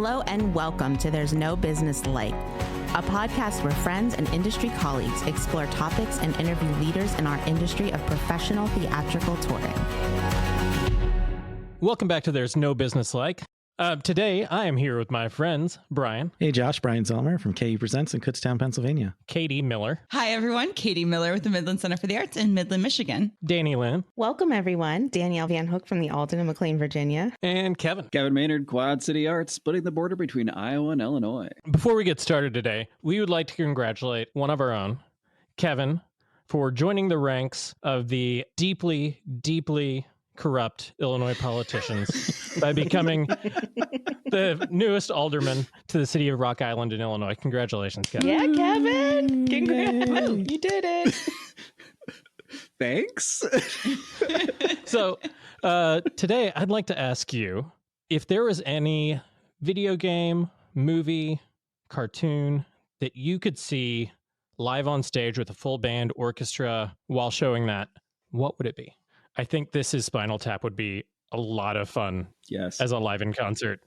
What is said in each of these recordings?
Hello and welcome to There's No Business Like, a podcast where friends and industry colleagues explore topics and interview leaders in our industry of professional theatrical touring. Welcome back to There's No Business Like. Today, I am here with my friends, Brian. Hey, Josh. Brian Zellmer from KU Presents in Kutztown, Pennsylvania. Katie Miller. Hi, everyone. Katie Miller with the Midland Center for the Arts in Midland, Michigan. Danny Lynn. Welcome, everyone. Danielle Van Hook from the Alden and McLean, Virginia. And Kevin. Kevin Maynard, Quad City Arts, splitting the border between Iowa and Illinois. Before we get started today, we would like to congratulate one of our own, Kevin, for joining the ranks of the deeply, deeply corrupt Illinois politicians by becoming the newest alderman to the city of Rock Island in Illinois. Congratulations, Kevin. Yeah, Kevin. Congrats. You did it. Thanks. So today I'd like to ask you if there was any video game, movie, cartoon that you could see live on stage with a full band orchestra while showing that, what would it be? I think This Is Spinal Tap would be a lot of fun. Yes. As a live in concert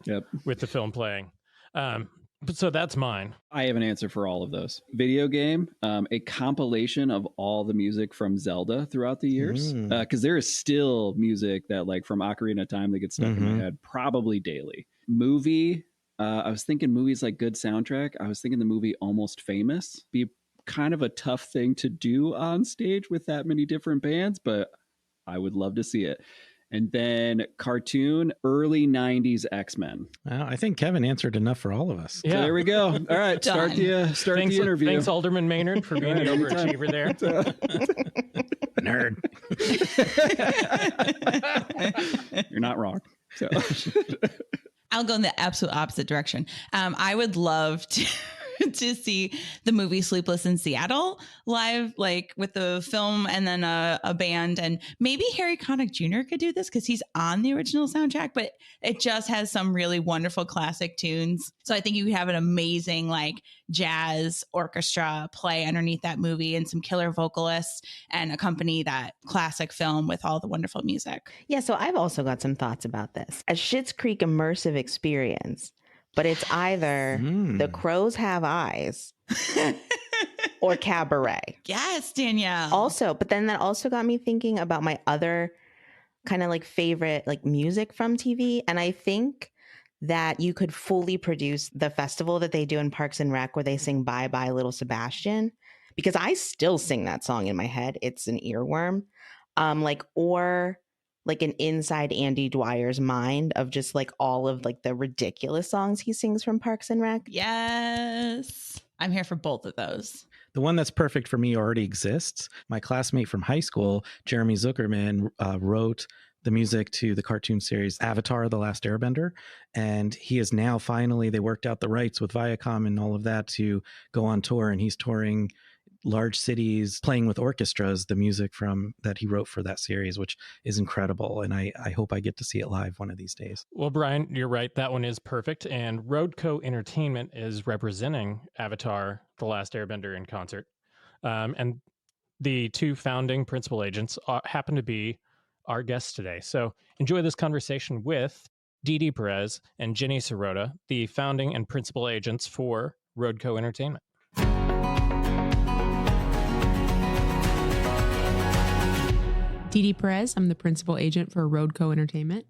with the film playing. So that's mine. I have an answer for all of those. Video game, a compilation of all the music from Zelda throughout the years. Because there is still music that, like, from Ocarina of Time that gets stuck in my head probably daily. Movie, I was thinking movies like good soundtrack. I was thinking the movie Almost Famous. Be kind of a tough thing to do on stage with that many different bands, but I would love to see it. And then cartoon, early 90s X-Men. Well, I think Kevin answered enough for all of us. Yeah. So there we go. All right, start the interview. Thanks, Alderman Maynard, for being the overachiever there. Nerd. You're not wrong. So. I'll go in the absolute opposite direction. I would love to see the movie Sleepless in Seattle live, like with the film and then a band. And maybe Harry Connick Jr. could do this because he's on the original soundtrack, but it just has some really wonderful classic tunes. So I think you could have an amazing like jazz orchestra play underneath that movie and some killer vocalists and accompany that classic film with all the wonderful music. Yeah, so I've also got some thoughts about this. A Schitt's Creek immersive experience. But it's either The Crows Have Eyes or Cabaret. Yes, Danielle. Also, but then that also got me thinking about my other kind of like favorite like music from TV. And I think that you could fully produce the festival that they do in Parks and Rec where they sing Bye Bye Little Sebastian, because I still sing that song in my head. It's an earworm. Or like an inside Andy Dwyer's mind of just like all of like the ridiculous songs he sings from Parks and Rec. Yes. I'm here for both of those. The one that's perfect for me already exists. My classmate from high school, Jeremy Zuckerman, wrote the music to the cartoon series Avatar: The Last Airbender. And he is now finally, they worked out the rights with Viacom and all of that to go on tour. And he's touring large cities, playing with orchestras, the music from that he wrote for that series, which is incredible. And I hope I get to see it live one of these days. Well, Brian, you're right. That one is perfect. And Roadco Entertainment is representing Avatar: The Last Airbender in concert. And the two founding principal agents happen to be our guests today. So enjoy this conversation with Didi Perez and Jenny Sirota, the founding and principal agents for Roadco Entertainment. Didi Perez, I'm the principal agent for Roadco Entertainment.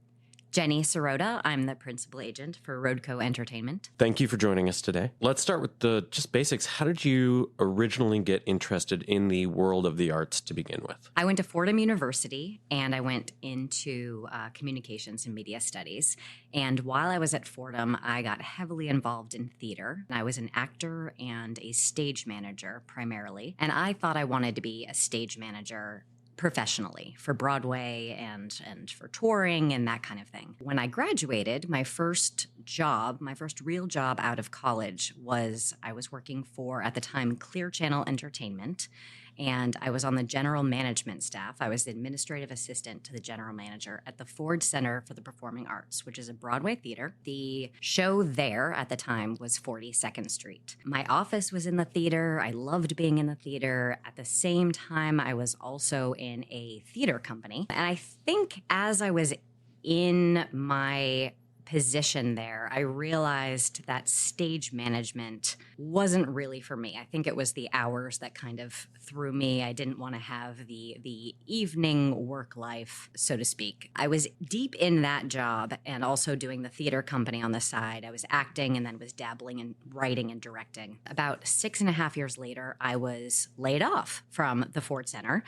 Jenny Sirota, I'm the principal agent for Roadco Entertainment. Thank you for joining us today. Let's start with the just basics. How did you originally get interested in the world of the arts to begin with? I went to Fordham University and I went into communications and media studies. And while I was at Fordham, I got heavily involved in theater. I was an actor and a stage manager primarily. And I thought I wanted to be a stage manager professionally for Broadway and for touring and that kind of thing. When I graduated, my first real job out of college was I was working for, at the time, Clear Channel Entertainment, and I was on the general management staff. I was the administrative assistant to the general manager at the Ford Center for the Performing Arts, which is a Broadway theater. The show there at the time was 42nd Street. My office was in the theater. I loved being in the theater. At the same time, I was also in a theater company. And I think as I was in my position there, I realized that stage management wasn't really for me. I think it was the hours that kind of threw me. I didn't want to have the evening work life, so to speak. I was deep in that job and also doing the theater company on the side. I was acting and then was dabbling in writing and directing. About 6.5 years later, I was laid off from the Ford Center.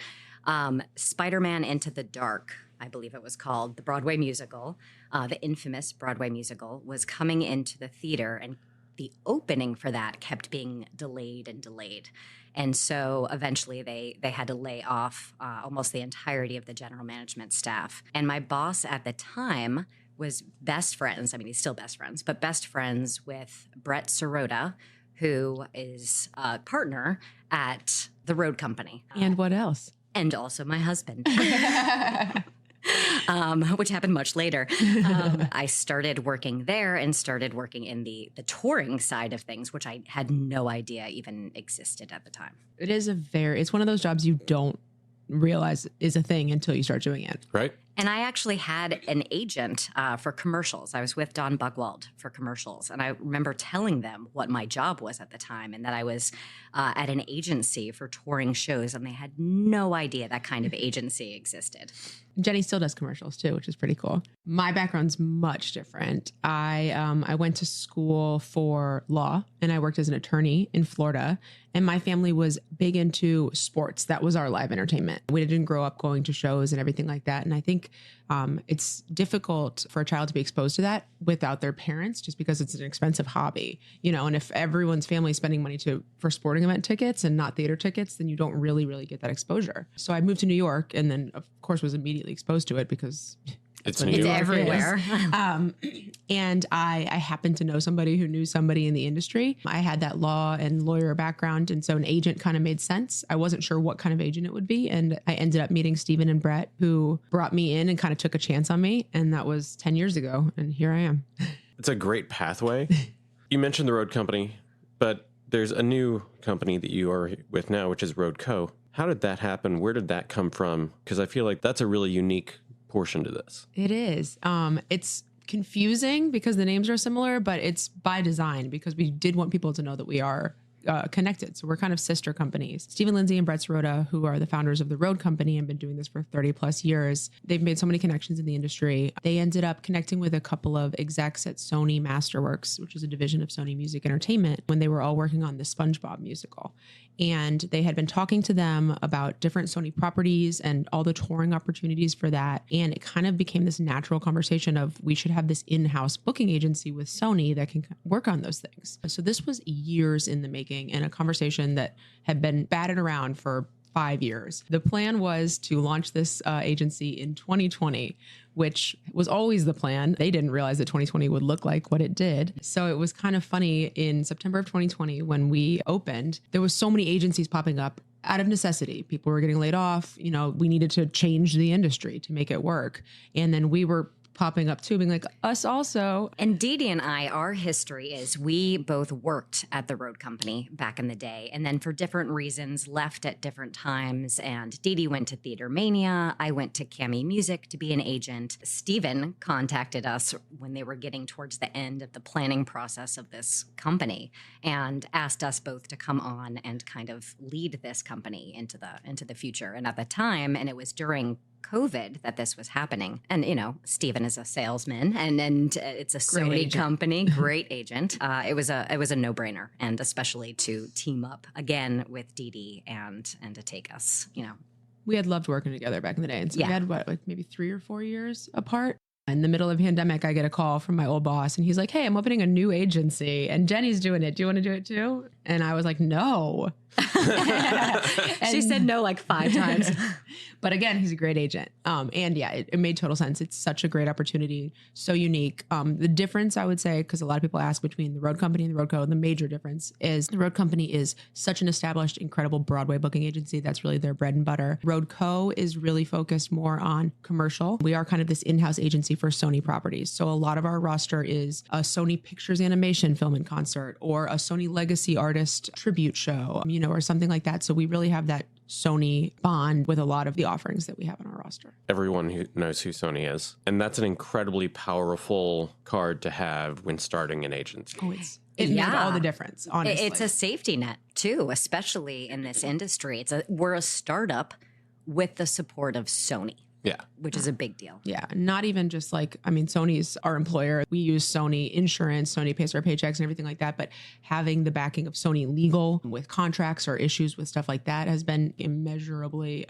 Spider-Man Into the Dark, I believe it was called, the Broadway musical, the infamous Broadway musical, was coming into the theater, and the opening for that kept being delayed and delayed. And so eventually they had to lay off almost the entirety of the general management staff. And my boss at the time was best friends. I mean, he's still best friends, but best friends with Brett Sirota, who is a partner at the road company. And what else? And also my husband. Which happened much later. I started working there and started working in the touring side of things, which I had no idea even existed at the time. It's one of those jobs you don't realize is a thing until you start doing it. Right. And I actually had an agent for commercials. I was with Don Buchwald for commercials. And I remember telling them what my job was at the time and that I was at an agency for touring shows. And they had no idea that kind of agency existed. Jenny still does commercials too, which is pretty cool. My background's much different. I went to school for law and I worked as an attorney in Florida. And my family was big into sports. That was our live entertainment. We didn't grow up going to shows and everything like that. And I think it's difficult for a child to be exposed to that without their parents, just because it's an expensive hobby, and if everyone's family is spending money for sporting event tickets and not theater tickets, then you don't really get that exposure. So I moved to New York and then of course was immediately exposed to it because It's everywhere. And I happened to know somebody who knew somebody in the industry. I had that law and lawyer background. And so an agent kind of made sense. I wasn't sure what kind of agent it would be. And I ended up meeting Steven and Brett, who brought me in and kind of took a chance on me. And that was 10 years ago. And here I am. It's a great pathway. You mentioned the road company, but there's a new company that you are with now, which is Road Co. How did that happen? Where did that come from? Because I feel like that's a really unique portion to this. It is. It's confusing because the names are similar, but it's by design because we did want people to know that we are connected. So we're kind of sister companies. Stephen Lindsay and Brett Sirota, who are the founders of the Road Company and been doing this for 30 plus years, they've made so many connections in the industry. They ended up connecting with a couple of execs at Sony Masterworks, which is a division of Sony Music Entertainment, when they were all working on the SpongeBob musical. And they had been talking to them about different Sony properties and all the touring opportunities for that. And it kind of became this natural conversation of we should have this in-house booking agency with Sony that can work on those things. So this was years in the making and a conversation that had been batted around for 5 years. The plan was to launch this agency in 2020, which was always the plan. They didn't realize that 2020 would look like what it did. So it was kind of funny in September of 2020 when we opened, there was so many agencies popping up out of necessity. People were getting laid off. We needed to change the industry to make it work. And then we were popping up too, being like, us also. And Didi and I, our history is we both worked at the Road Company back in the day, and then for different reasons left at different times. And Didi went to Theater Mania. I went to Cami Music to be an agent. Steven contacted us when they were getting towards the end of the planning process of this company and asked us both to come on and kind of lead this company into the future. And at the time, and it was during COVID that this was happening. And, Steven is a salesman and it's a Sony company, great agent. It was a no-brainer, and especially to team up again with Didi and to take us, We had loved working together back in the day. And so Yeah. we had maybe 3 or 4 years apart. In the middle of the pandemic, I get a call from my old boss and he's like, hey, I'm opening a new agency and Jenny's doing it. Do you want to do it too? And I was like, no. She said no like 5 times. But again, he's a great agent. And yeah, it made total sense. It's such a great opportunity. So unique. The difference, I would say, because a lot of people ask between the Road Company and the Road Co., the major difference is the Road Company is such an established, incredible Broadway booking agency. That's really their bread and butter. Road Co. is really focused more on commercial. We are kind of this in-house agency for Sony properties. So a lot of our roster is a Sony Pictures Animation film and concert or a Sony Legacy Artist tribute show, or something like that. So we really have that Sony bond with a lot of the offerings that we have on our roster. Everyone who knows who Sony is. And that's an incredibly powerful card to have when starting an agency. Oh, it made all the difference, honestly. It's a safety net too, especially in this industry. We're a startup with the support of Sony. Yeah. Which is a big deal. Yeah. Not even just like, I mean, Sony's our employer. We use Sony insurance. Sony pays our paychecks and everything like that. But having the backing of Sony legal with contracts or issues with stuff like that has been immeasurably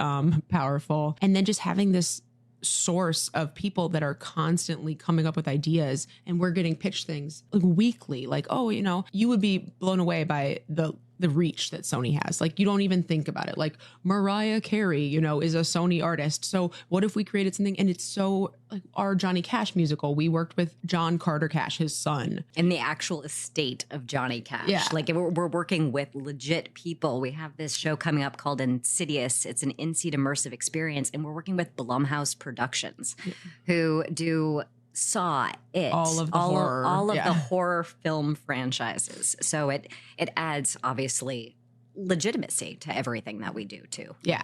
powerful. And then just having this source of people that are constantly coming up with ideas, and we're getting pitched things like weekly, like, oh, you know, you would be blown away by the reach that Sony has. Like, you don't even think about it. Like, Mariah Carey, you know, is a Sony artist. So what if we created something? And it's so like our Johnny Cash musical. We worked with John Carter Cash, his son. And the actual estate of Johnny Cash. Yeah. Like, we're working with legit people. We have this show coming up called Insidious. It's an in-seat immersive experience. And we're working with Blumhouse Productions, who do Saw, It, all of the horror film franchises. So it adds obviously legitimacy to everything that we do too. Yeah.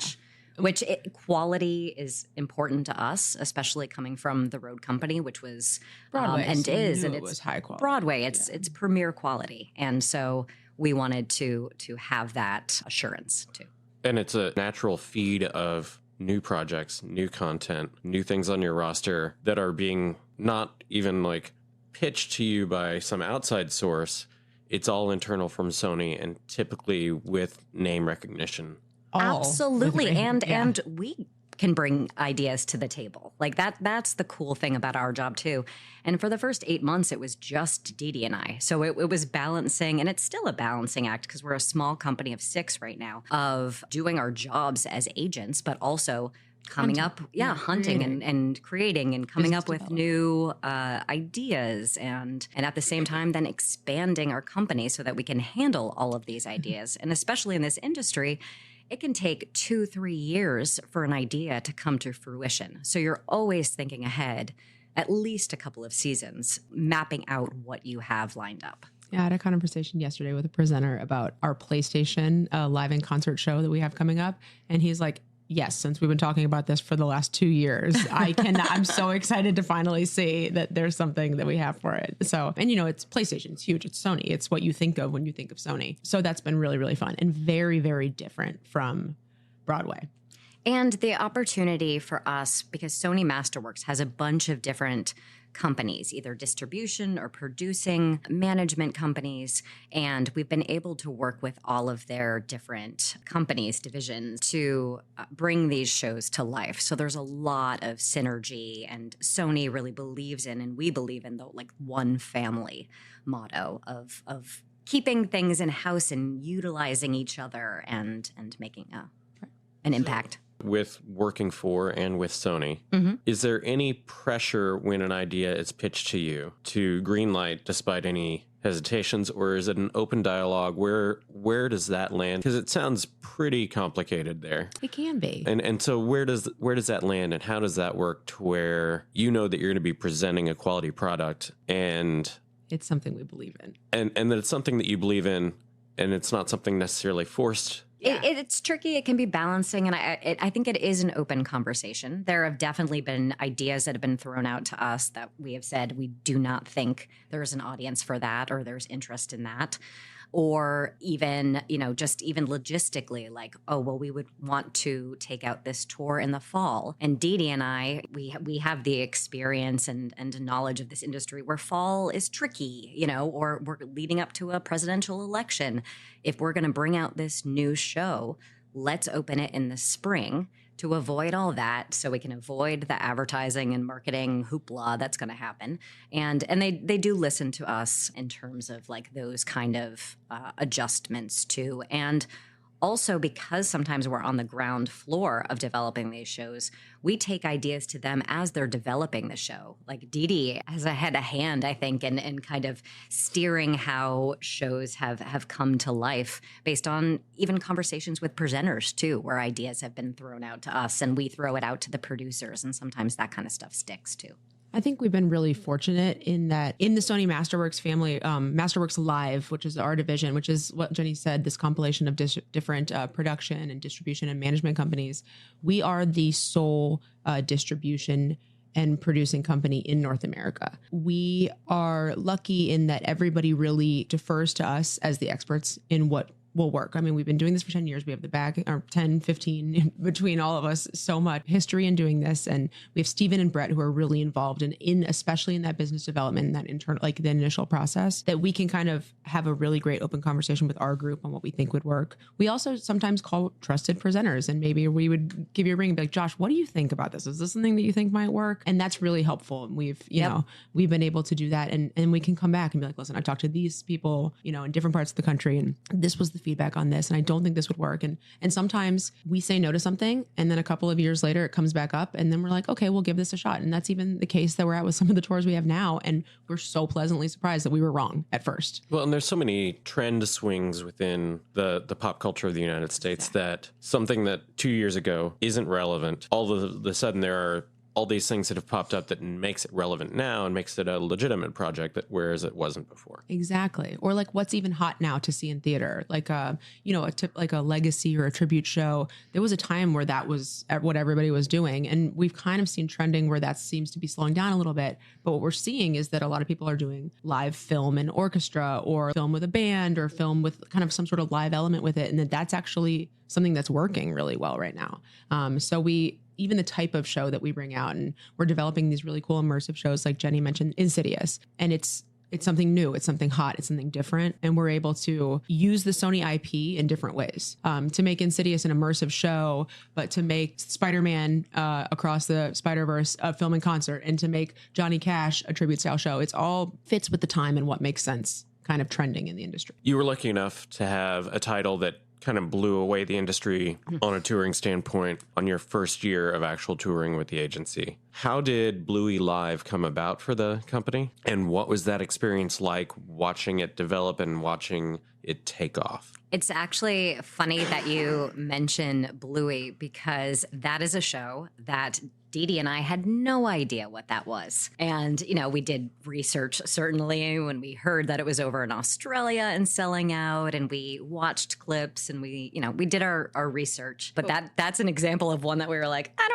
Which quality is important to us, especially coming from the Road Company, which was Broadway, and so is, and it it's was high quality. Broadway. It's premier quality, and so we wanted to have that assurance too. And it's a natural feed of new projects, new content, new things on your roster that are being not even like pitched to you by some outside source. It's all internal from Sony, and typically with name recognition. Absolutely. And we can bring ideas to the table. Like that's the cool thing about our job too. And for the first 8 months, it was just Didi and I. So it was balancing, and it's still a balancing act because we're a small company of 6 right now, of doing our jobs as agents, but also coming up, hunting and creating and coming up with new ideas, and at the same time then expanding our company so that we can handle all of these ideas. And especially in this industry, it can take 2-3 years for an idea to come to fruition. So you're always thinking ahead, at least a couple of seasons, mapping out what you have lined up. Yeah, I had a conversation yesterday with a presenter about our PlayStation live in concert show that we have coming up. And he's like, yes, since we've been talking about this for the last 2 years, I'm so excited to finally see that there's something that we have for it. So, and you know, it's PlayStation, it's huge, it's Sony. It's what you think of when you think of Sony. So that's been really, really fun and very, very different from Broadway. And the opportunity for us, because Sony Masterworks has a bunch of different companies, either distribution or producing management companies. And we've been able to work with all of their different companies, divisions, to bring these shows to life. So there's a lot of synergy, and Sony really believes in, and we believe in, the like one family motto of keeping things in house and utilizing each other and making an impact. With working for and with Sony, is there any pressure when an idea is pitched to you to greenlight despite any hesitations, or is it an open dialogue? Where does that land? Because it sounds pretty complicated there. It can be. And so where does that land, and how does that work to where you know that you're going to be presenting a quality product, and it's something we believe in, and that it's something that you believe in, and it's not something necessarily forced? Yeah. It's tricky. It can be balancing. And I think it is an open conversation. There have definitely been ideas that have been thrown out to us that we have said we do not think there's an audience for that, or there's interest in that. Or even, just even logistically, like, oh, well, we would want to take out this tour in the fall. And Didi and I, we have the experience and knowledge of this industry where fall is tricky, or we're leading up to a presidential election. If we're going to bring out this new show, let's open it in the spring to avoid all that, so we can avoid the advertising and marketing hoopla that's going to happen. And they do listen to us in terms of like those kind of adjustments too. And also, because sometimes we're on the ground floor of developing these shows, we take ideas to them as they're developing the show. Like Didi has had a hand, I think, in kind of steering how shows have come to life based on even conversations with presenters too, where ideas have been thrown out to us and we throw it out to the producers. And sometimes that kind of stuff sticks too. I think we've been really fortunate in that in the Sony Masterworks family, Masterworks Live, which is our division, which is what Jenny said, this compilation of different production and distribution and management companies. We are the sole distribution and producing company in North America. We are lucky in that everybody really defers to us as the experts in what will work. I mean, we've been doing this for 10 years. We have the back, or 10, 15 between all of us, so much history in doing this. And we have Stephen and Brett who are really involved in especially in that business development and that internal, like the initial process, that we can kind of have a really great open conversation with our group on what we think would work. We also sometimes call trusted presenters, and maybe we would give you a ring and be like, Josh, what do you think about this? Is this something that you think might work? And that's really helpful. And we've, you know, we've been able to do that. And we can come back and be like, listen, I talked to these people, you know, in different parts of the country, and this was the feedback on this, and I don't think this would work. And sometimes we say no to something, and then a couple of years later it comes back up, and then we're like, okay, we'll give this a shot. And that's even the case that we're at with some of the tours we have now, and we're so pleasantly surprised that we were wrong at first. Well, and there's so many trend swings within the pop culture of the United States that something that 2 years ago isn't relevant, all of a sudden there are all these things that have popped up that makes it relevant now and makes it a legitimate project, that whereas it wasn't before. Exactly. Or like what's even hot now to see in theater, like you know, like a legacy or a tribute show. There was a time where that was what everybody was doing, and we've kind of seen trending where that seems to be slowing down a little bit. But what we're seeing is that a lot of people are doing live film and orchestra, or film with a band, or film with kind of some sort of live element with it, and that's actually something that's working really well right now. So even the type of show that we bring out, and we're developing these really cool immersive shows, like Jenny mentioned, Insidious, and it's something new, it's something hot, it's something different, and we're able to use the Sony IP in different ways to make Insidious an immersive show, but to make Spider-Man Across the Spider-Verse a film in concert, and to make Johnny Cash a tribute style show. It's all fits with the time and what makes sense, kind of trending in the industry. You were lucky enough to have a title that kind of blew away the industry on a touring standpoint on your first year of actual touring with the agency. How did Bluey Live come about for the company? And what was that experience like, watching it develop and watching it take off? It's actually funny that you mention Bluey, because that is a show that Didi and I had no idea what that was. And, you know, we did research, certainly, when we heard that it was over in Australia and selling out, and we watched clips, and we did our research. But that's an example of one that we were like, I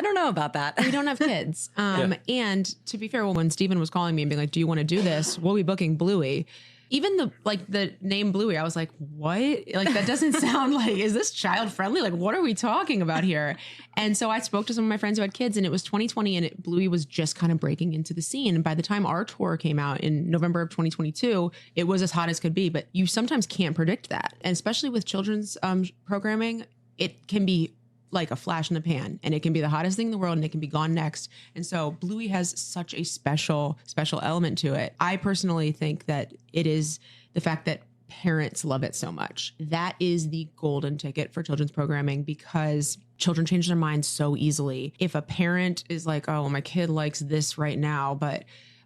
don't know about that. We don't have kids. And to be fair, when Stephen was calling me and being like, do you want to do this? We'll be booking Bluey. Even the name Bluey, I was like, what? Like, that doesn't sound like, is this child friendly? Like, what are we talking about here? And so I spoke to some of my friends who had kids, and it was 2020, and Bluey was just kind of breaking into the scene. And by the time our tour came out in November of 2022, it was as hot as could be. But you sometimes can't predict that. And especially with children's programming, it can be like a flash in the pan, and it can be the hottest thing in the world, and it can be gone next. And so Bluey has such a special element to it. I personally think that it is the fact that parents love it so much. That is the golden ticket for children's programming, because children change their minds so easily. If a parent is like, oh, my kid likes this right now, but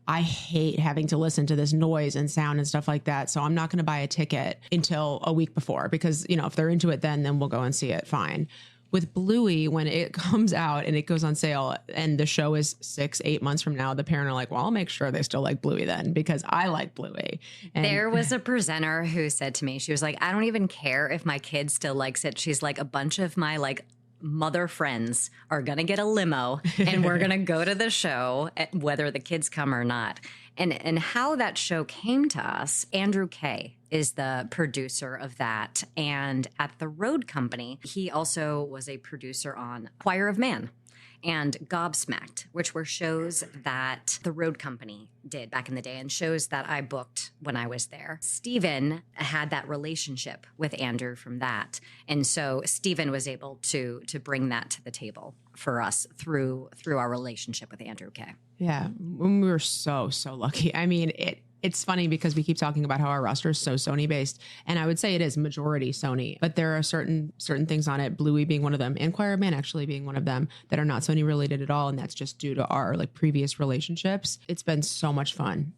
I hate having to listen to this noise and sound and stuff like that, so I'm not going to buy a ticket until a week before, because, you know, if they're into it, then we'll go and see it. Fine. With Bluey, when it comes out and it goes on sale and the show is 6-8 months from now, the parent are like, well, I'll make sure they still like Bluey then, because I like Bluey. And there was a presenter who said to me, she was like, I don't even care if my kid still likes it. She's like, a bunch of my mother friends are going to get a limo and we're going to go to the show, whether the kids come or not. And how that show came to us, Andrew Kay is the producer of that. And at the Road Company, he also was a producer on Choir of Man and Gobsmacked, which were shows that the Road Company did back in the day, and shows that I booked when I was there. Stephen had that relationship with Andrew from that. And so Stephen was able to bring that to the table for us through our relationship with Andrew Kay. Yeah, we were so lucky. I mean, it's funny because we keep talking about how our roster is so Sony based, and I would say it is majority Sony, but there are certain things on it, Bluey being one of them, and Choir of Man actually being one of them, that are not Sony related at all, and that's just due to our previous relationships. It's been so much fun.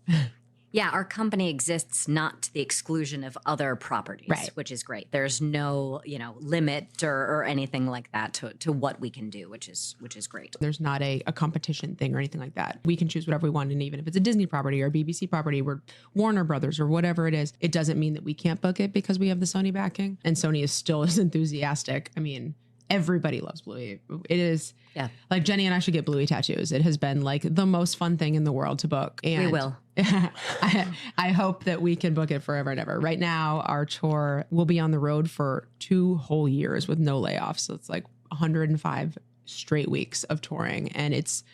Yeah, our company exists not to the exclusion of other properties, Right. which is great. There's no, limit or anything like that to what we can do, which is great. There's not a competition thing or anything like that. We can choose whatever we want. And even if it's a Disney property or a BBC property, we're Warner Brothers or whatever it is, it doesn't mean that we can't book it because we have the Sony backing. And Sony is still as enthusiastic. I mean, everybody loves Bluey. It is, Yeah. like Jenny and I should get Bluey tattoos. It has been like the most fun thing in the world to book. And We will. I hope that we can book it forever and ever. Right now, our tour will be on the road for 2 whole years with no layoffs. So it's like 105 straight weeks of touring, and it's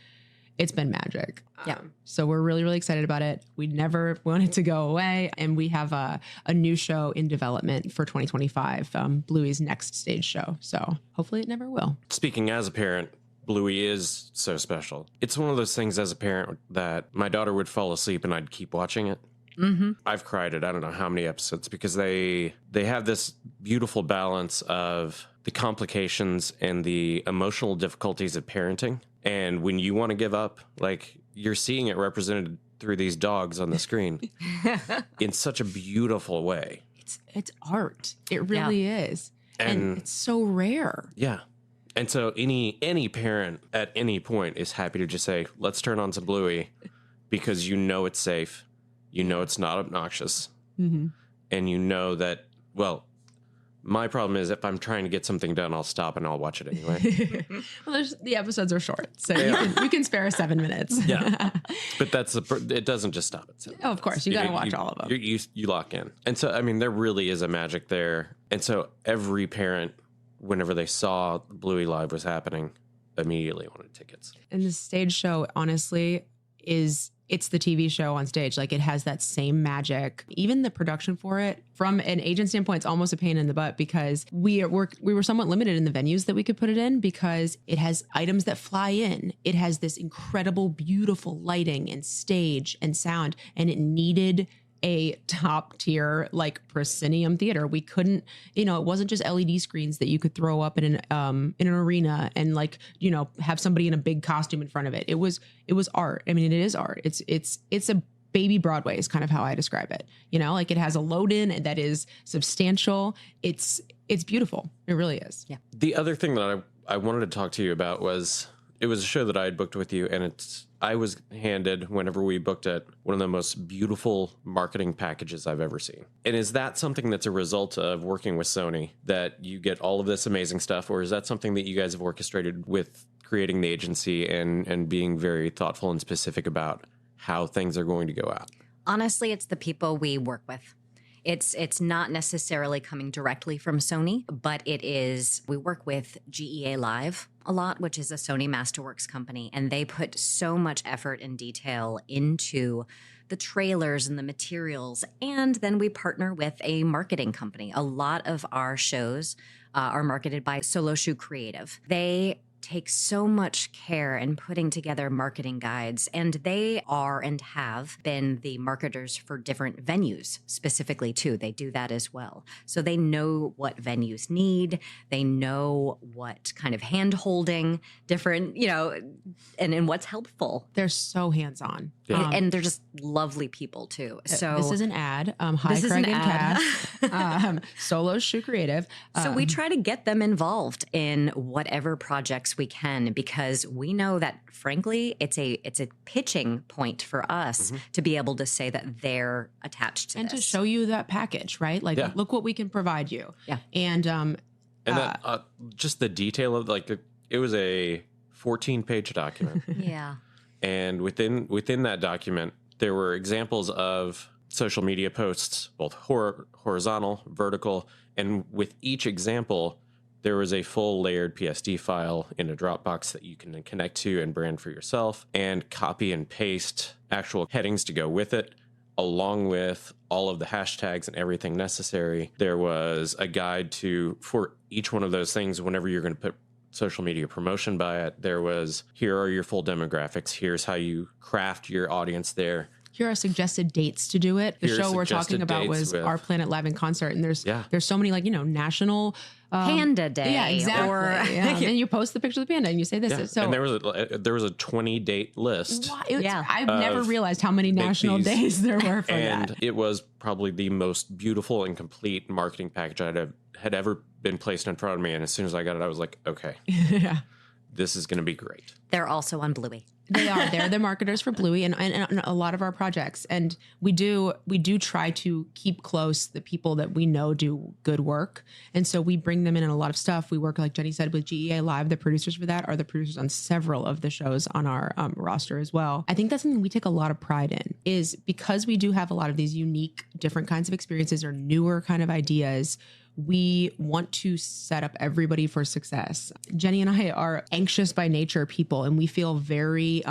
been magic. Yeah. So we're really, really excited about it. We never want it to go away. And we have a new show in development for 2025, Bluey's next stage show. So hopefully it never will. Speaking as a parent, Bluey is so special. It's one of those things as a parent that my daughter would fall asleep and I'd keep watching it. Mm-hmm. I've cried at I don't know how many episodes because they have this beautiful balance of the complications and the emotional difficulties of parenting. And when you want to give up, like you're seeing it represented through these dogs on the screen in such a beautiful way. It's art. It really is. And it's so rare. Yeah. And so any parent at any point is happy to just say, let's turn on some Bluey because you know it's safe. You know it's not obnoxious. Mm-hmm. And you know that, well, my problem is if I'm trying to get something done, I'll stop and I'll watch it anyway. Well, the episodes are short, so you can spare 7 minutes. Yeah. But it doesn't just stop at 7 Oh, of course. You got to watch all of them. You lock in. And so, I mean, there really is a magic there. And so every parent, whenever they saw Bluey Live was happening, immediately wanted tickets. And the stage show, honestly, it's the TV show on stage. Like it has that same magic. Even the production for it, from an agent standpoint, it's almost a pain in the butt because we were somewhat limited in the venues that we could put it in because it has items that fly in. It has this incredible, beautiful lighting and stage and sound, and it needed a top tier like proscenium theater. We couldn't, it wasn't just LED screens that you could throw up in an arena and like, have somebody in a big costume in front of it. It was art. I mean, it is art. It's a baby Broadway is kind of how I describe it. Like it has a load in that is substantial. It's beautiful. It really is. Yeah. The other thing that I wanted to talk to you about was it was a show that I had booked with you, and I was handed, whenever we booked it, one of the most beautiful marketing packages I've ever seen. And is that something that's a result of working with Sony, that you get all of this amazing stuff, or is that something that you guys have orchestrated with creating the agency and being very thoughtful and specific about how things are going to go out? Honestly, it's the people we work with. It's not necessarily coming directly from Sony, but we work with GEA Live a lot, which is a Sony Masterworks company, and they put so much effort and detail into the trailers and the materials. And then we partner with a marketing company. A lot of our shows are marketed by Solo Shoe Creative. They take so much care in putting together marketing guides, and they are and have been the marketers for different venues specifically too. They do that as well. So they know what venues need. They know what kind of hand holding different, and what's helpful. They're so hands-on. And they're just lovely people too. So this is an ad. Hi, Craig and Cass. Solo Shoe Creative. So we try to get them involved in whatever projects we can, because we know that, frankly, it's a pitching point for us to be able to say that they're attached to and this. to show you that package, right? Like, look what we can provide you. Yeah. And that just the detail of it was a 14-page document. Yeah. And within that document, there were examples of social media posts, both horizontal, vertical, and with each example, there was a full layered PSD file in a Dropbox that you can connect to and brand for yourself, and copy and paste actual headings to go with it, along with all of the hashtags and everything necessary. There was a guide for each one of those things whenever you're going to put social media promotion by it. There was, here are your full demographics. Here's how you craft your audience there. here are suggested dates to do it. The Here are show we're talking suggested about dates was with- Our Planet Live in Concert. And there's so many, like, you know, national Panda Day. Yeah, exactly. Or And you post the picture of the panda and you say this. Yeah. So and there was a 20 date list. I've never realized how many national these- days there were for And that. it was probably the most beautiful and complete marketing package had ever been placed in front of me. And as soon as I got it, I was like, okay, Yeah. this is going to be great. They're also on Bluey. They are. They're the marketers for Bluey and a lot of our projects. And we do try to keep close the people that we know do good work. And so we bring them in a lot of stuff. We work, like Jenny said, with GEA Live. The producers for that are the producers on several of the shows on our roster as well. I think that's something we take a lot of pride in, is because we do have a lot of these unique, different kinds of experiences or newer kind of ideas. We want to set up everybody for success. Jenny and I are anxious by nature people, and we feel very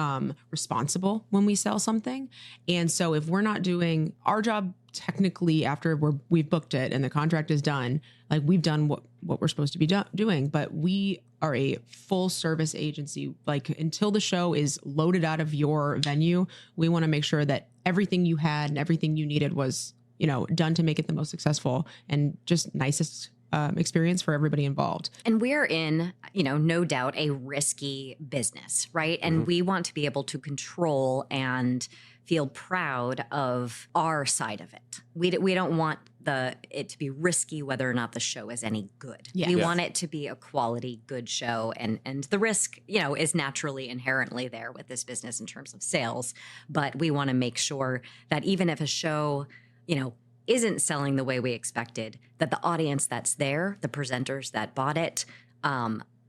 responsible when we sell something. And so if we're not doing our job technically after we've booked it and the contract is done, like, we've done what we're supposed to be doing, but we are a full service agency. Like, until the show is loaded out of your venue, we want to make sure that everything you had and everything you needed was, you know, done to make it the most successful and just nicest experience for everybody involved. And we're in, you know, no doubt a risky business, right? And we want to be able to control and feel proud of our side of it. We don't want it to be risky whether or not the show is any good. Yeah. We Yes. want it to be a quality, good show. And the risk, you know, is naturally inherently there with this business in terms of sales. But we want to make sure that even if a show, you know, isn't selling the way we expected, that the audience that's there, the presenters that bought it,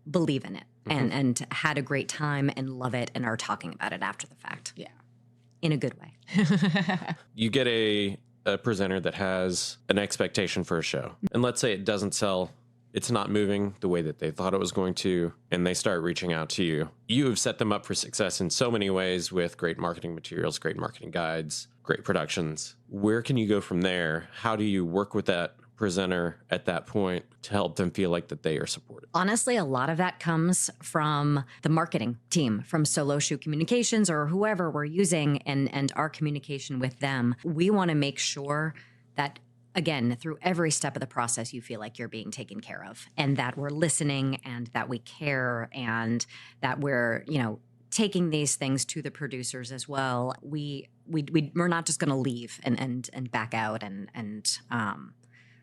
believe in it and had a great time and love it and are talking about it after the fact. Yeah. In a good way. You get a presenter that has an expectation for a show. And let's say it doesn't sell, it's not moving the way that they thought it was going to, and they start reaching out to you. You have set them up for success in so many ways with great marketing materials, great marketing guides, great productions. Where can you go from there? How do you work with that presenter at that point to help them feel like that they are supported? Honestly, a lot of that comes from the marketing team, from Solo Shoot Communications or whoever we're using and our communication with them. We want to make sure that, again, through every step of the process, you feel like you're being taken care of and that we're listening and that we care and that we're, you know, taking these things to the producers as well. We're not just going to leave and back out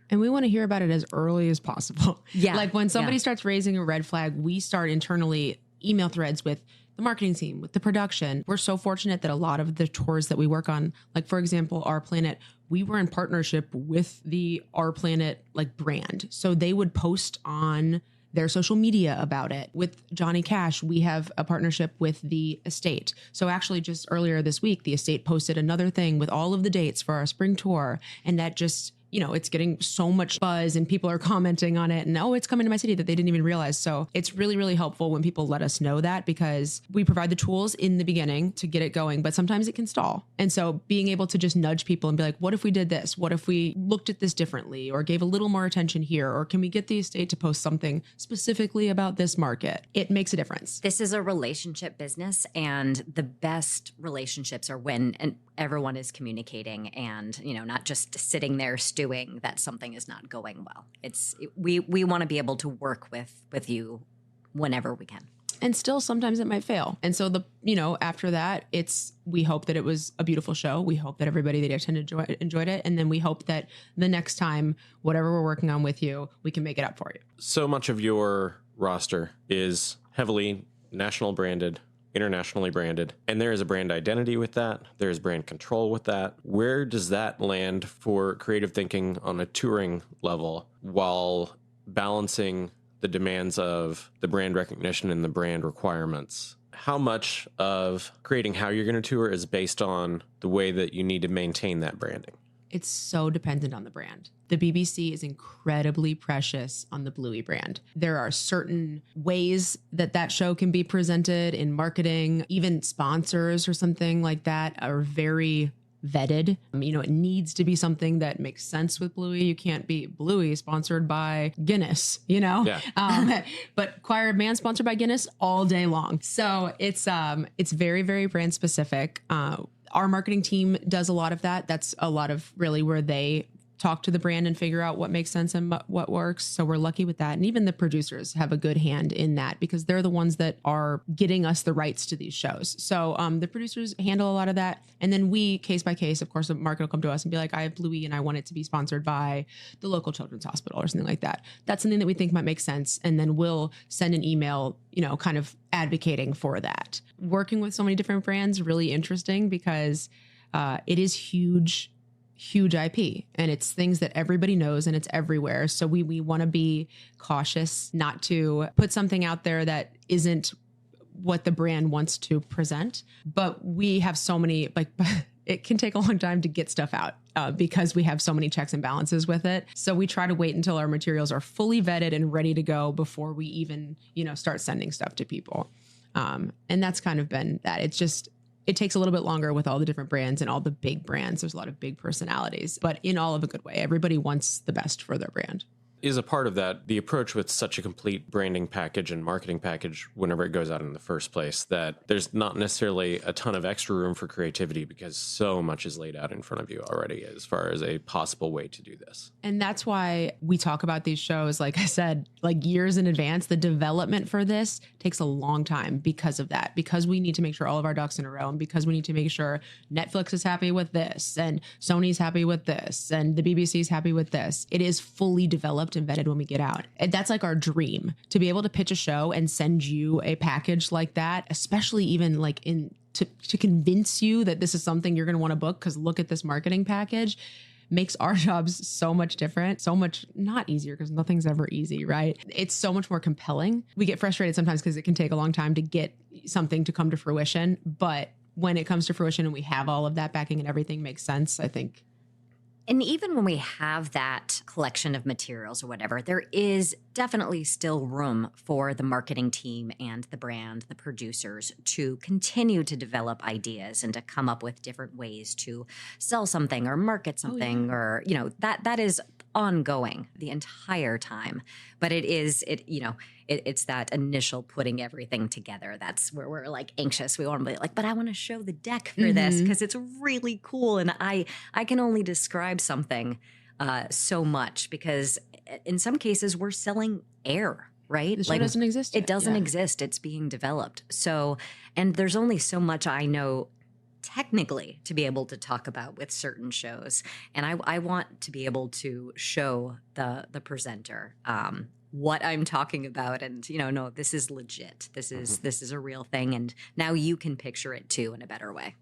And we want to hear about it as early as possible. Yeah. Like, when somebody starts raising a red flag, we start internally email threads with the marketing team, with the production. We're so fortunate that a lot of the tours that we work on, like, for example, Our Planet, we were in partnership with the Our Planet, like, brand. So they would post on their social media about it. With Johnny Cash, we have a partnership with the estate. So actually, just earlier this week, the estate posted another thing with all of the dates for our spring tour. And that just, you know, it's getting so much buzz and people are commenting on it and, oh, it's coming to my city, that they didn't even realize. So it's really, really helpful when people let us know that, because we provide the tools in the beginning to get it going, but sometimes it can stall. And so being able to just nudge people and be like, what if we did this? What if we looked at this differently or gave a little more attention here? Or can we get the estate to post something specifically about this market? It makes a difference. This is a relationship business, and the best relationships are when everyone is communicating and, you know, not just sitting there stewing that something is not going well. We want to be able to work with you whenever we can. And still, sometimes it might fail. And so after that, we hope that it was a beautiful show. We hope that everybody that attended enjoyed it. And then we hope that the next time, whatever we're working on with you, we can make it up for you. So much of your roster is heavily national branded, internationally branded, and there is a brand identity with that. There's brand control with that. Where does that land for creative thinking on a touring level while balancing the demands of the brand recognition and the brand requirements? How much of creating how you're going to tour is based on the way that you need to maintain that branding? It's so dependent on the brand. The BBC is incredibly precious on the Bluey brand. There are certain ways that show can be presented in marketing. Even sponsors or something like that are very vetted. It needs to be something that makes sense with Bluey. You can't be Bluey sponsored by Guinness, Yeah. But Choir of Man sponsored by Guinness all day long. So it's very, very brand specific. Our marketing team does a lot of that. That's a lot of really where they talk to the brand and figure out what makes sense and what works. So we're lucky with that. And even the producers have a good hand in that because they're the ones that are getting us the rights to these shows. So the producers handle a lot of that. And then we, case by case, of course, the market will come to us and be like, I have Bluey and I want it to be sponsored by the local children's hospital or something like that. That's something that we think might make sense. And then we'll send an email, kind of advocating for that. Working with so many different brands, really interesting because it is huge IP and it's things that everybody knows and it's everywhere. So we want to be cautious not to put something out there that isn't what the brand wants to present. But we have so many, it can take a long time to get stuff out because we have so many checks and balances with it. So we try to wait until our materials are fully vetted and ready to go before we even, start sending stuff to people. And that's kind of been that. It takes a little bit longer with all the different brands and all the big brands. There's a lot of big personalities, but in all of a good way. Everybody wants the best for their brand. Is a part of that the approach with such a complete branding package and marketing package whenever it goes out in the first place, that there's not necessarily a ton of extra room for creativity because so much is laid out in front of you already as far as a possible way to do this? And that's why we talk about these shows, like I said, years in advance. The development for this takes a long time because of that, because we need to make sure all of our ducks in a row and because we need to make sure Netflix is happy with this and Sony's happy with this and the BBC's happy with this. It is fully developed and vetted when we get out. And that's our dream, to be able to pitch a show and send you a package like that, especially even to convince you that this is something you're going to want to book because look at this marketing package, makes our jobs so much different, so much not easier because nothing's ever easy, right? It's so much more compelling. We get frustrated sometimes because it can take a long time to get something to come to fruition. But when it comes to fruition and we have all of that backing and everything makes sense, I think. And even when we have that collection of materials or whatever, there is definitely still room for the marketing team and the brand, the producers to continue to develop ideas and to come up with different ways to sell something or market something or, that is ongoing the entire time. But it's that initial putting everything together. That's where we're anxious. We want to be but I want to show the deck for this because it's really cool. And I can only describe something so much because in some cases we're selling air, right? The show doesn't exist yet. It doesn't exist. It's being developed. So, and there's only so much I know technically to be able to talk about with certain shows. And I want to be able to show the presenter what I'm talking about and, no, this is legit. This is a real thing. And now you can picture it too in a better way.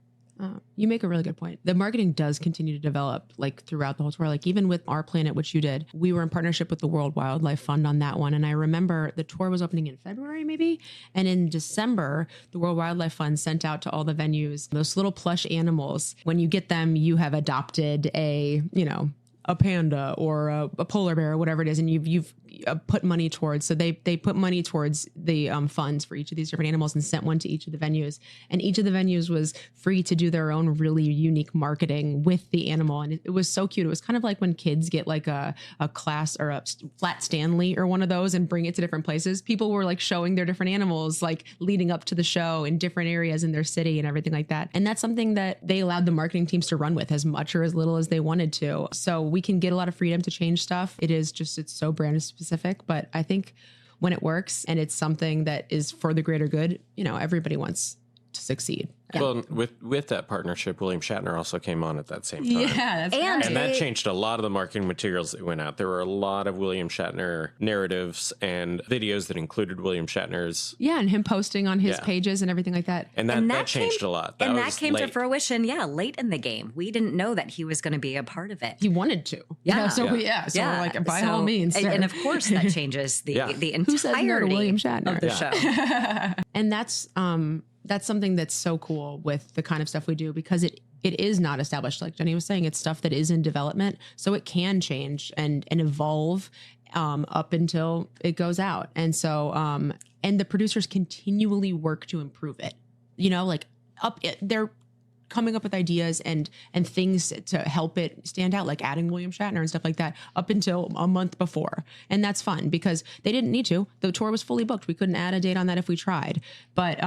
You make a really good point. The marketing does continue to develop throughout the whole tour. Even with Our Planet, which you did, we were in partnership with the World Wildlife Fund on that one. And I remember the tour was opening in February, maybe. And in December, the World Wildlife Fund sent out to all the venues those little plush animals. When you get them, you have adopted a panda or a polar bear or whatever it is, and you've put money towards. So they put money towards the funds for each of these different animals and sent one to each of the venues. And each of the venues was free to do their own really unique marketing with the animal. And it was so cute. It was kind of like when kids get a class or a flat Stanley or one of those and bring it to different places. People were showing their different animals leading up to the show in different areas in their city and everything like that. And that's something that they allowed the marketing teams to run with as much or as little as they wanted to. So we can get a lot of freedom to change stuff. It's so brand specific, but I think when it works and it's something that is for the greater good, everybody wants to succeed. Yeah. Well, with that partnership, William Shatner also came on at that same time. Yeah, that's right. And that changed a lot of the marketing materials that went out. There were a lot of William Shatner narratives and videos that included William Shatner's. Yeah, and him posting on his pages and everything like that. And that changed a lot. That came to fruition, late in the game. We didn't know that he was going to be a part of it. He wanted to. Yeah. So we're by all means. And of course that changes the entirety Who says no to William Shatner? Of the show. And that's something that's so cool with the kind of stuff we do because it is not established. Like Jenny was saying, it's stuff that is in development. So it can change and evolve up until it goes out. And so, and the producers continually work to improve it, they're coming up with ideas and things to help it stand out, like adding William Shatner and stuff like that up until a month before. And that's fun because they didn't need to. The tour was fully booked. We couldn't add a date on that if we tried, but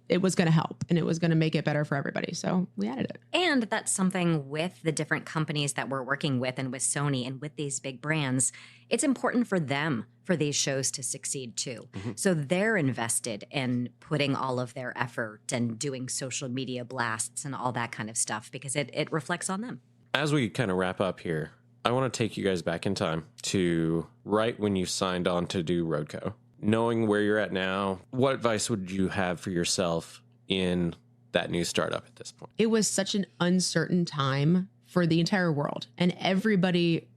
it was going to help and it was going to make it better for everybody. So we added it. And that's something with the different companies that we're working with and with Sony and with these big brands. It's important for them for these shows to succeed too. Mm-hmm. So they're invested in putting all of their effort and doing social media blasts and all that kind of stuff because it reflects on them. As we kind of wrap up here, I want to take you guys back in time to right when you signed on to do Roadco. Knowing where you're at now, what advice would you have for yourself in that new startup at this point? It was such an uncertain time for the entire world and everybody.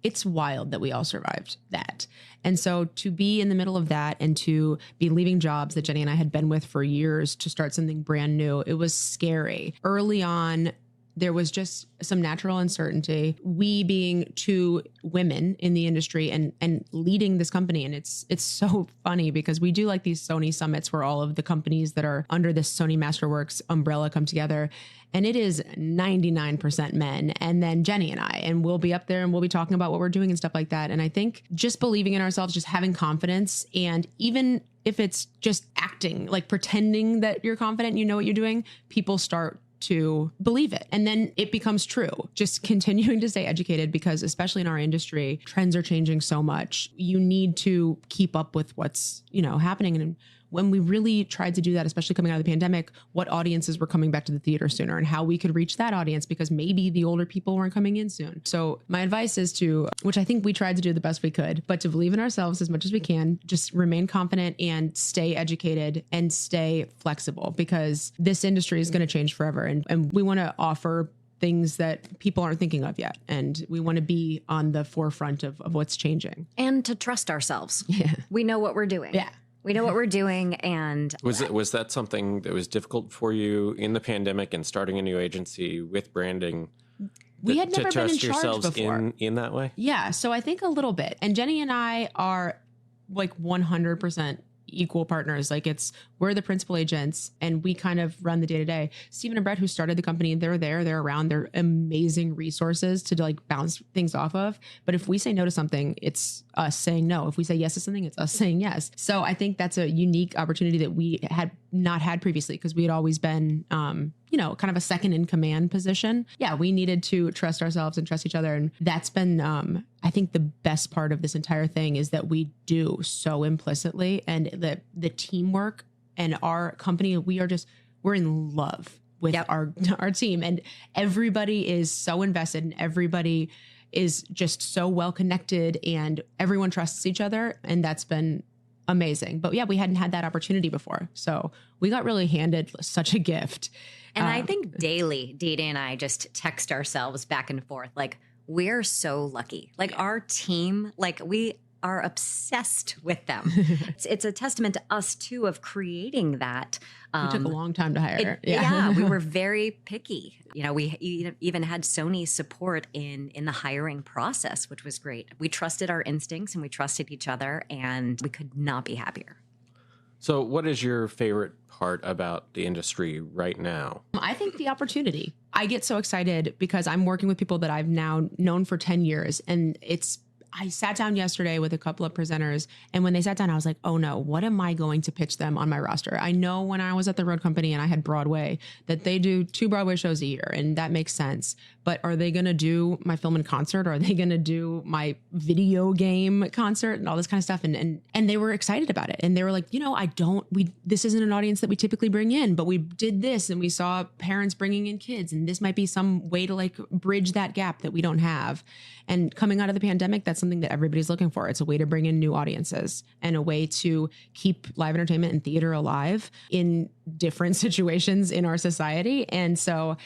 It's wild that we all survived that. And so to be in the middle of that and to be leaving jobs that Jenny and I had been with for years to start something brand new, it was scary. Early on, there was just some natural uncertainty. We being two women in the industry and leading this company. And it's so funny because we do like these Sony summits where all of the companies that are under this Sony Masterworks umbrella come together. And it is 99% men. And then Jenny and I, and we'll be up there and we'll be talking about what we're doing and stuff like that. And I think just believing in ourselves, just having confidence, and even if it's just acting, like pretending that you're confident, you know what you're doing, people start to believe it. And then it becomes true. Just continuing to stay educated because especially in our industry, trends are changing so much. You need to keep up with what's, happening. And when we really tried to do that, especially coming out of the pandemic, what audiences were coming back to the theater sooner and how we could reach that audience because maybe the older people weren't coming in soon. So my advice is to, which I think we tried to do the best we could, but to believe in ourselves as much as we can, just remain confident and stay educated and stay flexible because this industry is going to change forever. And we want to offer things that people aren't thinking of yet. And we want to be on the forefront of what's changing. And to trust ourselves. Yeah. We know what we're doing. Yeah. We know what we're doing. And was that something that was difficult for you in the pandemic and starting a new agency with branding? We had never to been in trust charge yourselves before. in that way? Yeah. So I think a little bit. And Jenny and I are like 100% equal partners. Like we're the principal agents and we kind of run the day to day. Stephen and Brett, who started the company, they're around. They're amazing resources to like bounce things off of. But if we say no to something, it's us saying no. If we say yes to something, it's us saying yes. So I think that's a unique opportunity that we had not had previously because we had always been, kind of a second in command position. Yeah, we needed to trust ourselves and trust each other. And that's been, I think the best part of this entire thing is that we do so implicitly and the teamwork and our company, we're in love with our team and everybody is so invested and everybody is just so well connected and everyone trusts each other. And that's been amazing. But yeah, we hadn't had that opportunity before. So we got really handed such a gift. And I think daily, Didi and I just text ourselves back and forth. Like, we're so lucky. Like our team, like we are obsessed with them. It's a testament to us too of creating that. It took a long time to hire. We were very picky. We even had Sony's support in the hiring process, which was great. We trusted our instincts and we trusted each other and we could not be happier. So what is your favorite part about the industry right now? I think the opportunity. I get so excited because I'm working with people that I've now known for 10 years. And I sat down yesterday with a couple of presenters, and when they sat down, I was like, oh no, what am I going to pitch them on my roster? I know when I was at the Road Company and I had Broadway that they do 2 Broadway shows a year, and that makes sense. But are they going to do my film and concert? Are they going to do my video game concert and all this kind of stuff? And they were excited about it. And they were like, this isn't an audience that we typically bring in, but we did this and we saw parents bringing in kids, and this might be some way to like bridge that gap that we don't have. And coming out of the pandemic, that's something that everybody's looking for. It's a way to bring in new audiences and a way to keep live entertainment and theater alive in different situations in our society. And so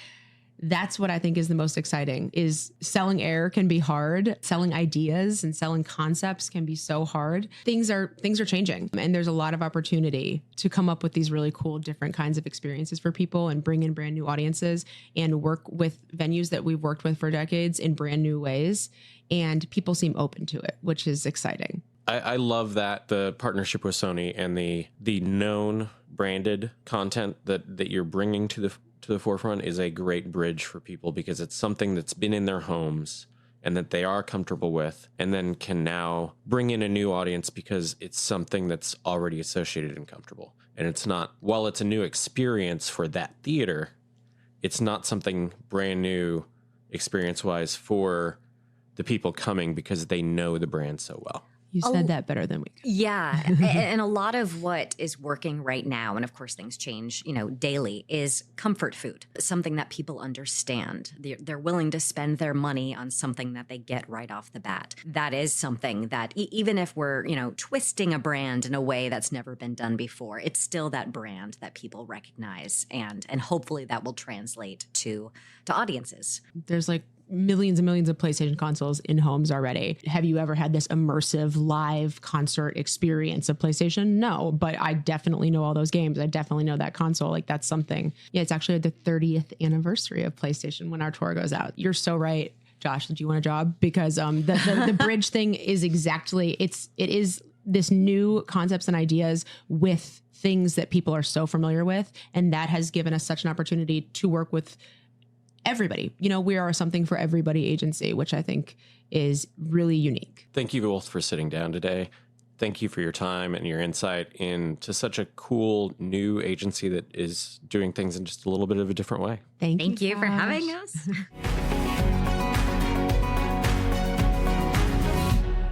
that's what I think is the most exciting. Is selling air can be hard. Selling ideas and selling concepts can be so hard. Things are changing, and there's a lot of opportunity to come up with these really cool different kinds of experiences for people and bring in brand new audiences and work with venues that we've worked with for decades in brand new ways. And people seem open to it, which is exciting. I love that, the partnership with Sony and the known branded content that you're bringing to to the forefront is a great bridge for people because it's something that's been in their homes and that they are comfortable with, and then can now bring in a new audience because it's something that's already associated and comfortable. And it's not, while it's a new experience for that theater, it's not something brand new experience-wise for the people coming because they know the brand so well. You said that better than we could. Yeah. And a lot of what is working right now, and of course things change, daily, is comfort food, something that people understand. They're willing to spend their money on something that they get right off the bat. That is something that even if we're, twisting a brand in a way that's never been done before, it's still that brand that people recognize. And hopefully that will translate to audiences. There's like millions and millions of PlayStation consoles in homes already. Have you ever had this immersive live concert experience of PlayStation? No, but I definitely know all those games. I definitely know that console. Like that's something. Yeah, it's actually the 30th anniversary of PlayStation when our tour goes out. You're so right. Josh, do you want a job? Because the bridge thing is exactly, it is this new concepts and ideas with things that people are so familiar with. And that has given us such an opportunity to work with everybody. We are a something for everybody agency, which I think is really unique. Thank you both for sitting down today. Thank you for your time and your insight into such a cool new agency that is doing things in just a little bit of a different way. Thank you for having us.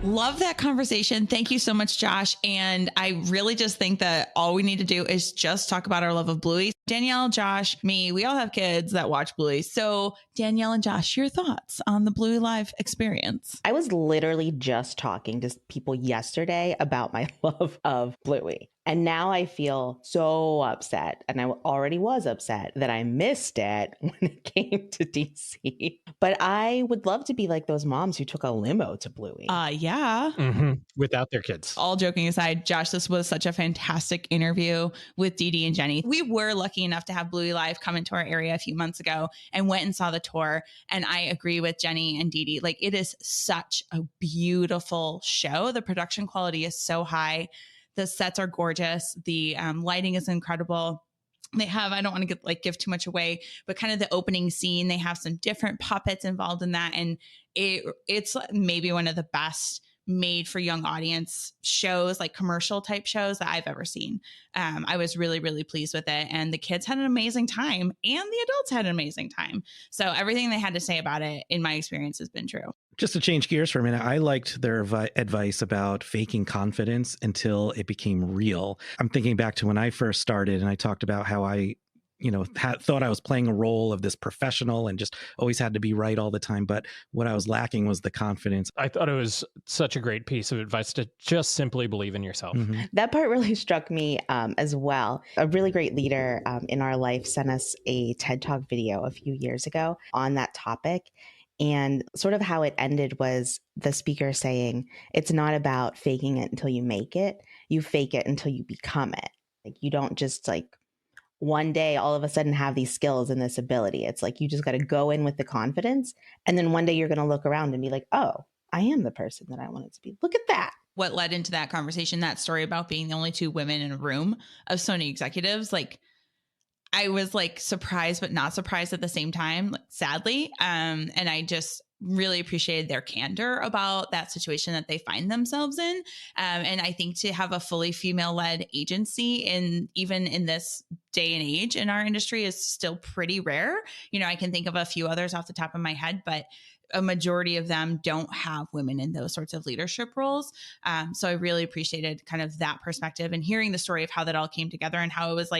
Love that conversation. Thank you so much, Josh. And I really just think that all we need to do is just talk about our love of Bluey. Danielle, Josh, me, we all have kids that watch Bluey. So Danielle and Josh, your thoughts on the Bluey Live experience? I was literally just talking to people yesterday about my love of Bluey. And now I feel so upset, and I already was upset that I missed it when it came to DC. But I would love to be like those moms who took a limo to Bluey. Yeah. Mm-hmm. Without their kids. All joking aside, Josh, this was such a fantastic interview with Didi and Jenny. We were lucky enough to have Bluey Live come into our area a few months ago and went and saw the tour. And I agree with Jenny and Didi. Like, it is such a beautiful show. The production quality is so high. The sets are gorgeous. The lighting is incredible. They have, I don't want to give too much away, but kind of the opening scene, they have some different puppets involved in that. And it's maybe one of the best made for young audience shows, like commercial type shows that I've ever seen. I was really, really pleased with it. And the kids had an amazing time and the adults had an amazing time. So everything they had to say about it, in my experience, has been true. Just to change gears for a minute, I liked their advice about faking confidence until it became real. I'm thinking back to when I first started and I talked about how I thought I was playing a role of this professional and just always had to be right all the time. But what I was lacking was the confidence. I thought it was such a great piece of advice to just simply believe in yourself. Mm-hmm. That part really struck me as well. A really great leader in our life sent us a TED Talk video a few years ago on that topic. And sort of how it ended was the speaker saying, it's not about faking it until you make it. You fake it until you become it. Like, you don't just one day all of a sudden have these skills and this ability. It's like you just got to go in with the confidence. And then one day you're going to look around and be like, oh, I am the person that I wanted to be. Look at that. What led into that conversation, that story about being the only two women in a room of Sony executives, I was surprised, but not surprised at the same time, sadly. And I just really appreciated their candor about that situation that they find themselves in. And I think to have a fully female-led agency even in this day and age in our industry is still pretty rare. I can think of a few others off the top of my head, but a majority of them don't have women in those sorts of leadership roles. So I really appreciated kind of that perspective and hearing the story of how that all came together and how it was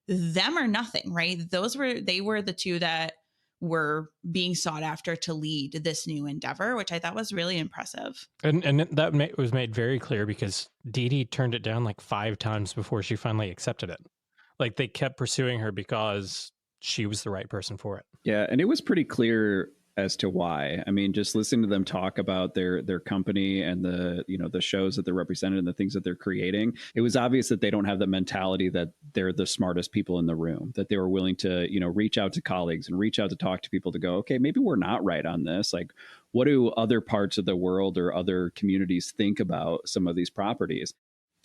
them or nothing, right? They were the two that were being sought after to lead this new endeavor, which I thought was really impressive. And that was made very clear because Didi turned it down 5 times before she finally accepted it. They kept pursuing her because she was the right person for it. Yeah, and it was pretty clear as to why. I mean, just listening to them talk about their company and the shows that they're represented and the things that they're creating, it was obvious that they don't have the mentality that they're the smartest people in the room, that they were willing to, reach out to colleagues and reach out to talk to people to go, okay, maybe we're not right on this. What do other parts of the world or other communities think about some of these properties?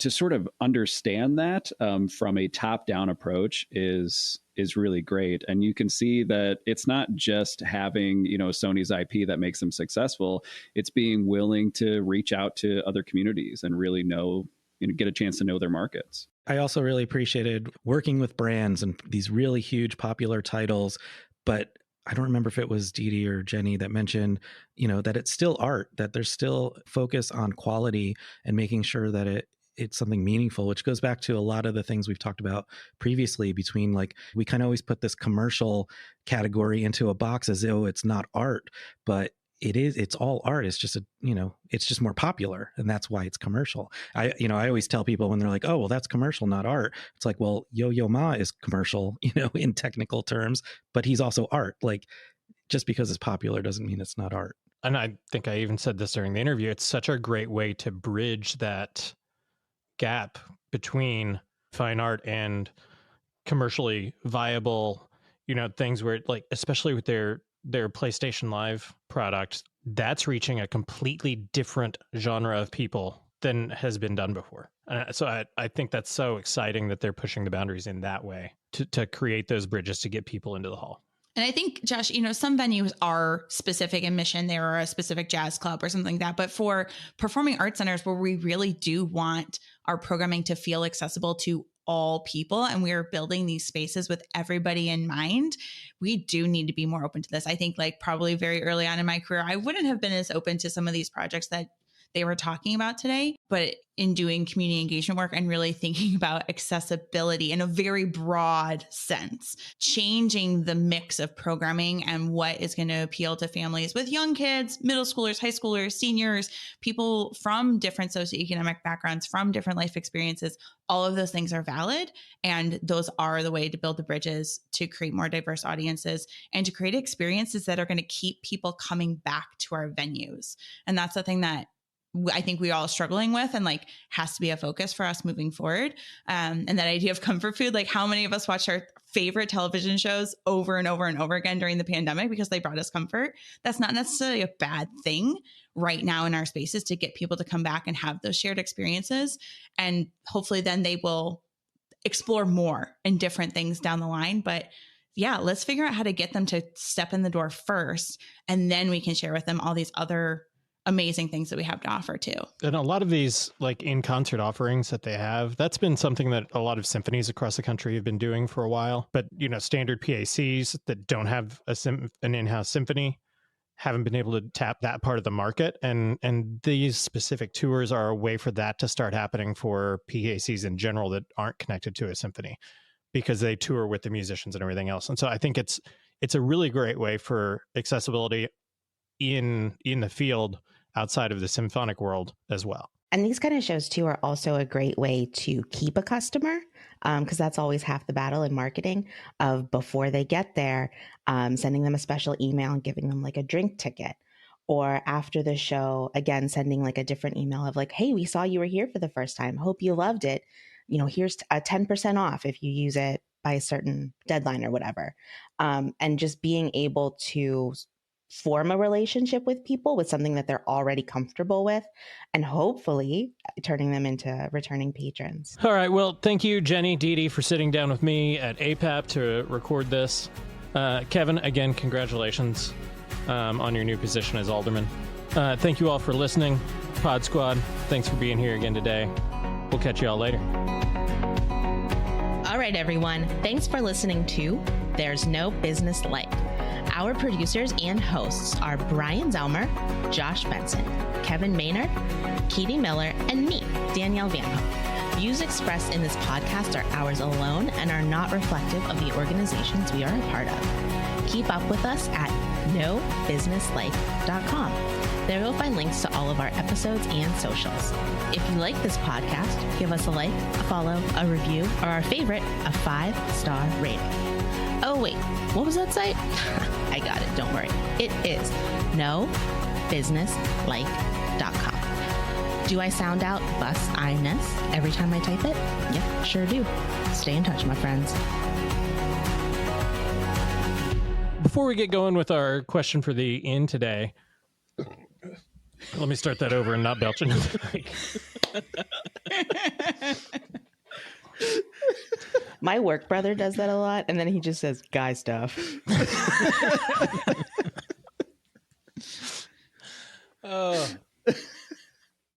to sort of understand that from a top-down approach is really great. And you can see that it's not just having, Sony's IP that makes them successful. It's being willing to reach out to other communities and really get a chance to know their markets. I also really appreciated working with brands and these really huge popular titles, but I don't remember if it was Didi or Jenny that mentioned, that it's still art, that there's still focus on quality and making sure that it's something meaningful, which goes back to a lot of the things we've talked about previously between, like, we kind of always put this commercial category into a box as though it's not art, but it's all art. It's just it's just more popular, and that's why it's commercial. I always tell people when they're like, oh, well, that's commercial, not art. It's like, well, Yo-Yo Ma is commercial, in technical terms, but he's also art. Like, just because it's popular doesn't mean it's not art. And I think I even said this during the interview. It's such a great way to bridge that gap between fine art and commercially viable, things where, like, especially with their PlayStation Live product, that's reaching a completely different genre of people than has been done before. So I think that's so exciting that they're pushing the boundaries in that way to create those bridges to get people into the hall. And I think, Josh, some venues are specific in mission. They are a specific jazz club or something like that. But for performing arts centers where we really do want our programming to feel accessible to all people, and we are building these spaces with everybody in mind, we do need to be more open to this. I think, like, probably very early on in my career, I wouldn't have been as open to some of these projects that they were talking about today, but in doing community engagement work and really thinking about accessibility in a very broad sense, changing the mix of programming and what is going to appeal to families with young kids, middle schoolers, high schoolers, seniors, people from different socioeconomic backgrounds, from different life experiences. All of those things are valid. And those are the way to build the bridges to create more diverse audiences and to create experiences that are going to keep people coming back to our venues. And that's the thing that I think we all are struggling with, and like has to be a focus for us moving forward. And that idea of comfort food, like how many of us watched our favorite television shows over and over and over again during the pandemic because they brought us comfort? That's not necessarily a bad thing right now in our spaces to get people to come back and have those shared experiences. And hopefully then they will explore more and different things down the line. But yeah, let's figure out how to get them to step in the door first, and then we can share with them all these other amazing things that we have to offer too. And a lot of these like in-concert offerings that they have, that's been something that a lot of symphonies across the country have been doing for a while. But, standard PACs that don't have an in-house symphony haven't been able to tap that part of the market. And these specific tours are a way for that to start happening for PACs in general that aren't connected to a symphony, because they tour with the musicians and everything else. And so I think it's a really great way for accessibility in the field outside of the symphonic world as well. And these kind of shows too are also a great way to keep a customer, because that's always half the battle in marketing, of before they get there, sending them a special email and giving them like a drink ticket, or after the show, again, sending like a different email of like, hey, we saw you were here for the first time. Hope you loved it. Here's a 10% off if you use it by a certain deadline or whatever. And just being able to form a relationship with people with something that they're already comfortable with, and hopefully turning them into returning patrons. All right. Well, thank you, Jenny, Didi, for sitting down with me at APAP to record this. Kevin, again, congratulations on your new position as alderman. Thank you all for listening. Pod Squad, thanks for being here again today. We'll catch you all later. All right, everyone. Thanks for listening to There's No Business Like. Our producers and hosts are Brian Zelmer, Josh Benson, Kevin Maynard, Katie Miller, and me, Danielle Van Hook. Views expressed in this podcast are ours alone and are not reflective of the organizations we are a part of. Keep up with us at nobusinesslike.com. There you'll find links to all of our episodes and socials. If you like this podcast, give us a like, a follow, a review, or our favorite, a 5-star rating. Oh, wait, what was that site? I got it, don't worry. It is nobusinesslike.com. Do I sound out bus-I-ness every time I type it? Yep, sure do. Stay in touch, my friends. Before we get going with our question for the in today, Let me start that over and not belch into the mic. My work brother does that a lot, and then he just says guy stuff. Oh.